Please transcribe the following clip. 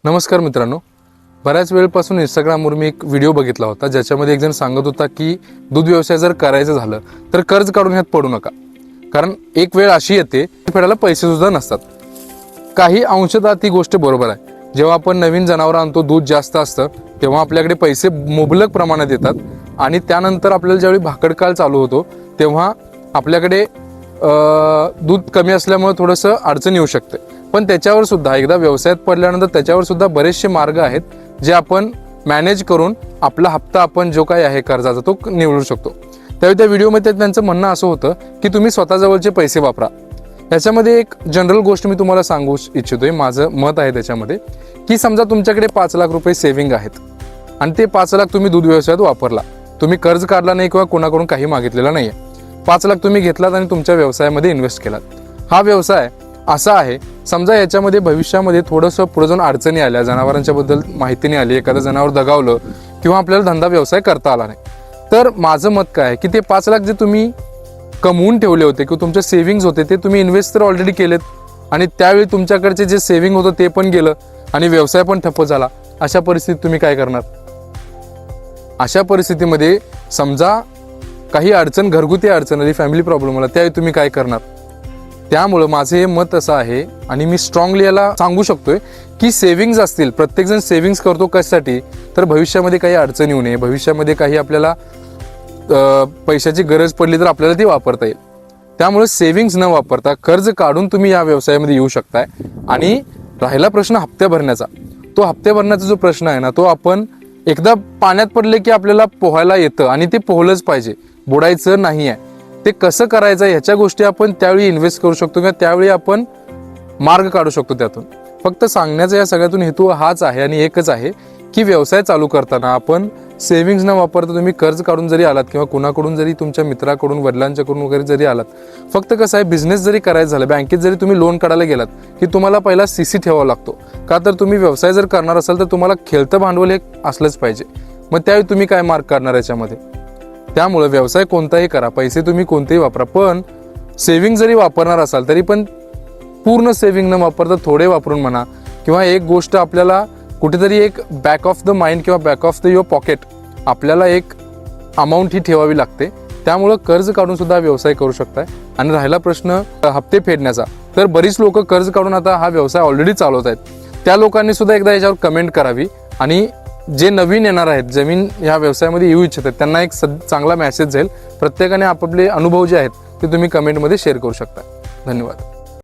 नमस्कार मित्रांनो, बऱ्याच वेळपासून इंस्टाग्रामवर मी एक व्हिडिओ बघितला होता ज्याच्यामध्ये एक जण सांगत होता की दूध व्यवसाय जर करायचं झालं तर कर्ज काढून ह्यात पडू नका, कारण एक वेळ अशी येते फेडायला पैसे सुद्धा नसतात. काही अंशतः ती गोष्ट बरोबर आहे. जेव्हा आपण नवीन जनावर आणतो, दूध जास्त असतं, तेव्हा आपल्याकडे पैसे मुबलक प्रमाणात येतात आणि त्यानंतर आपल्याला ज्यावेळी भाकडकाळ चालू होतो तेव्हा आपल्याकडे दूध कमी असल्यामुळे थोडंसं अडचण येऊ शकते. पण त्याच्यावर सुद्धा एकदा व्यवसायात पडल्यानंतर त्याच्यावर सुद्धा बरेचसे मार्ग आहेत जे आपण मॅनेज करून आपला हप्ता आपण जो काही आहे कर्जाचा तो निवडू शकतो. त्यावेळी त्या व्हिडिओमध्ये त्यांचं म्हणणं असं होतं की तुम्ही स्वतःजवळचे पैसे वापरा. याच्यामध्ये एक जनरल गोष्ट मी तुम्हाला सांगू इच्छितोय, माझं मत आहे त्याच्यामध्ये, की समजा तुमच्याकडे 5 लाख रुपये सेव्हिंग आहेत आणि ते 5 लाख तुम्ही दूध व्यवसायात वापरला. तुम्ही कर्ज काढला नाही किंवा कोणाकडून काही मागितलेलं नाही आहे. 5 लाख तुम्ही घेतलात आणि तुमच्या व्यवसायामध्ये इन्व्हेस्ट केलात. हा व्यवसाय असा आहे, समजा याच्यामध्ये भविष्यामध्ये थोडंसं पुढे जाऊन अडचणी आल्या, जनावरांच्या बद्दल माहिती नाही आली, एखादं जनावर दगावलं किंवा आपल्याला धंदा व्यवसाय करता आला नाही, तर माझं मत काय आहे की ते 5 लाख जे तुम्ही कमवून ठेवले होते किंवा तुमचे सेव्हिंग्ज होते ते तुम्ही इन्व्हेस्ट तर ऑलरेडी केलेत आणि त्यावेळी तुमच्याकडचे जे सेव्हिंग होतं ते पण गेलं आणि व्यवसाय पण ठप्प झाला. अशा परिस्थितीत तुम्ही काय करणार? अशा परिस्थितीमध्ये समजा काही अडचण, घरगुती अडचण आली, फॅमिली प्रॉब्लेम आला, त्यावेळी तुम्ही काय करणार? त्यामुळं माझं हे मत असं आहे आणि मी स्ट्रॉंगली याला सांगू शकतोय की सेव्हिंग्ज असतील, प्रत्येकजण सेव्हिंग्ज करतो कशासाठी, तर भविष्यामध्ये काही अडचण येऊ नये, भविष्यामध्ये काही आपल्याला पैशाची गरज पडली तर आपल्याला ती वापरता येईल. त्यामुळे सेव्हिंग्ज न वापरता कर्ज काढून तुम्ही या व्यवसायामध्ये येऊ शकताय. आणि राहिला प्रश्न हप्त्या भरण्याचा, तो हप्त्या भरण्याचा जो प्रश्न आहे ना, तो आपण एकदा पाण्यात पडले की आपल्याला पोहायला येतं आणि ते पोहलंच पाहिजे, बुडायचं नाही आहे. ते कसं करायचं ह्याच्या गोष्टी आपण त्यावेळी इन्व्हेस्ट करू शकतो किंवा त्यावेळी आपण मार्ग काढू शकतो त्यातून. फक्त सांगण्याचा या सगळ्यातून हेतू हाच आहे आणि एकच आहे की व्यवसाय चालू करताना आपण सेव्हिंग्ज न वापरता तुम्ही कर्ज काढून जरी आलात किंवा कुणाकडून जरी, तुमच्या मित्राकडून, वडिलांच्याकडून वगैरे जरी आलात, फक्त कसं आहे, बिझनेस जरी करायचं झालं, बँकेत जरी तुम्ही लोन काढायला गेलात की तुम्हाला पहिला सीसी ठेवावा लागतो. का तर तुम्ही व्यवसाय जर करणार असाल तर तुम्हाला खेळतं भांडवल हे असलंच पाहिजे. मग त्यावेळी तुम्ही काय मार्ग काढणार याच्यामध्ये? त्यामुळे व्यवसाय कोणताही करा, पैसे तुम्ही कोणतेही वापरा, पण सेव्हिंग जरी वापरणार असाल तरी पण पूर्ण सेव्हिंग न वापरता थोडे वापरून म्हणा, किंवा एक गोष्ट आपल्याला कुठेतरी एक बॅक ऑफ द माइंड किंवा back of the your pocket आपल्याला एक अमाऊंट ही ठेवावी लागते. त्यामुळं कर्ज काढून सुद्धा व्यवसाय करू शकताय. आणि राहिला प्रश्न हप्ते फेडण्याचा, तर बरीच लोक कर्ज काढून आता हा व्यवसाय ऑलरेडी चालवत आहेत. त्या लोकांनी सुद्धा एकदा याच्यावर कमेंट करावी आणि जे नवीन येणार आहेत, जमीन ह्या व्यवसायामध्ये येऊ इच्छित आहेत, त्यांना एक चांगला मेसेज जाईल. प्रत्येकाने आपापले अनुभव जे आहेत ते तुम्ही कमेंटमध्ये शेअर करू शकता. धन्यवाद.